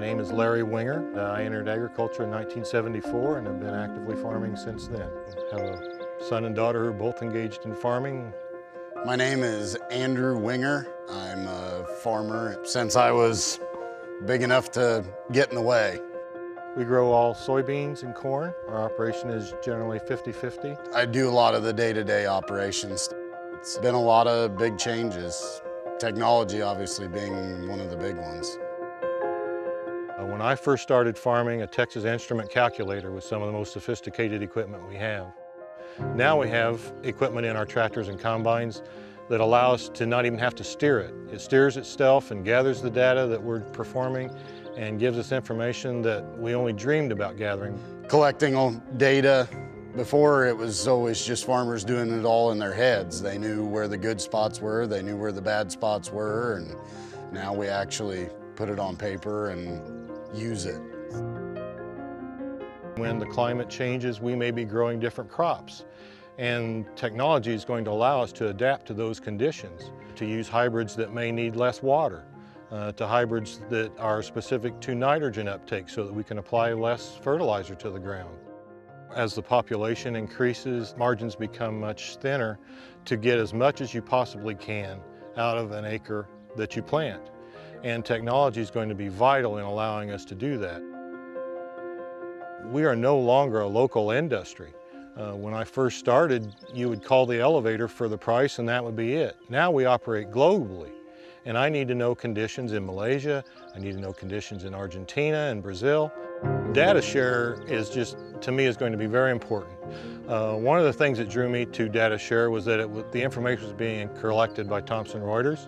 name is Larry Winger. I entered agriculture in 1974 and have been actively farming since then. I have a son and daughter who are both engaged in farming. My name is Andrew Winger. I'm a farmer since I was big enough to get in the way. We grow all soybeans and corn. Our operation is generally 50-50. I do a lot of the day-to-day operations. It's been a lot of big changes. Technology obviously being one of the big ones. When I first started farming, a Texas Instrument calculator was some of the most sophisticated equipment we have. Now we have equipment in our tractors and combines that allow us to not even have to steer it. It steers itself and gathers the data that we're performing and gives us information that we only dreamed about gathering. Collecting data, before it was always just farmers doing it all in their heads. They knew where the good spots were, they knew where the bad spots were, and now we actually put it on paper and use it. When the climate changes, we may be growing different crops, and technology is going to allow us to adapt to those conditions, to use hybrids that may need less water, to hybrids that are specific to nitrogen uptake so that we can apply less fertilizer to the ground. As the population increases, margins become much thinner to get as much as you possibly can out of an acre that you plant. And technology is going to be vital in allowing us to do that. We are no longer a local industry. When I first started, you would call the elevator for the price and that would be it. Now we operate globally. And I need to know conditions in Malaysia, I need to know conditions in Argentina and Brazil. Data share is just, to me, is going to be very important. One of the things that drew me to data share was that the information was being collected by Thomson Reuters.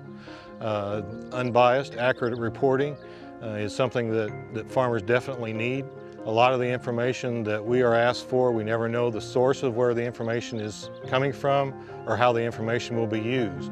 Unbiased, accurate reporting is something that farmers definitely need. A lot of the information that we are asked for, we never know the source of where the information is coming from or how the information will be used.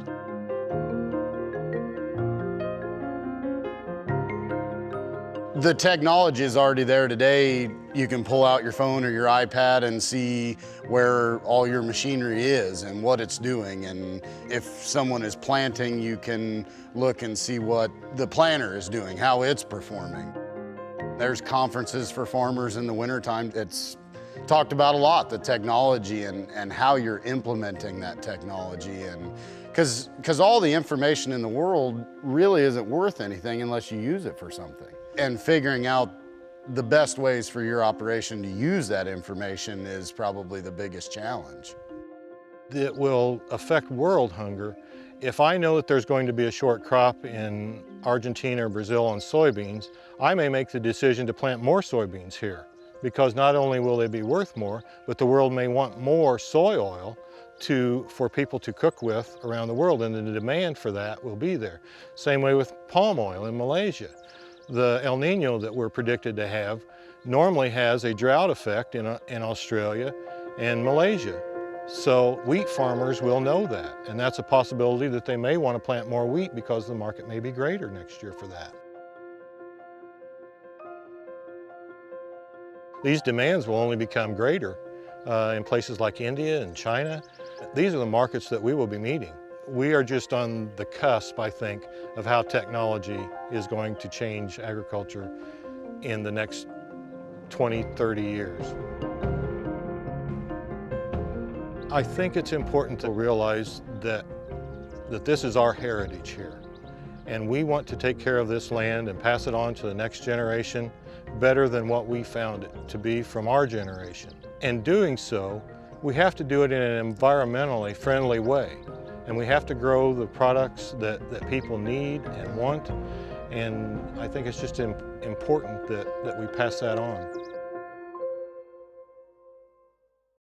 The technology is already there today. You can pull out your phone or your iPad and see where all your machinery is and what it's doing. And if someone is planting, you can look and see what the planter is doing, how it's performing. There's conferences for farmers in the wintertime. It's talked about a lot, the technology and how you're implementing that technology. And because all the information in the world really isn't worth anything unless you use it for something. And figuring out the best ways for your operation to use that information is probably the biggest challenge. It will affect world hunger. If I know that there's going to be a short crop in Argentina or Brazil on soybeans, I may make the decision to plant more soybeans here, because not only will they be worth more, but the world may want more soy oil for people to cook with around the world, and the demand for that will be there. Same way with palm oil in Malaysia. The El Nino that we're predicted to have normally has a drought effect in Australia and Malaysia. So wheat farmers will know that, and that's a possibility that they may want to plant more wheat because the market may be greater next year for that. These demands will only become greater in places like India and China. These are the markets that we will be meeting. We are just on the cusp, I think, of how technology is going to change agriculture in the next 20, 30 years. I think it's important to realize that this is our heritage here. And we want to take care of this land and pass it on to the next generation better than what we found it to be from our generation. And doing so, we have to do it in an environmentally friendly way. And we have to grow the products that people need and want. And I think it's just important that we pass that on.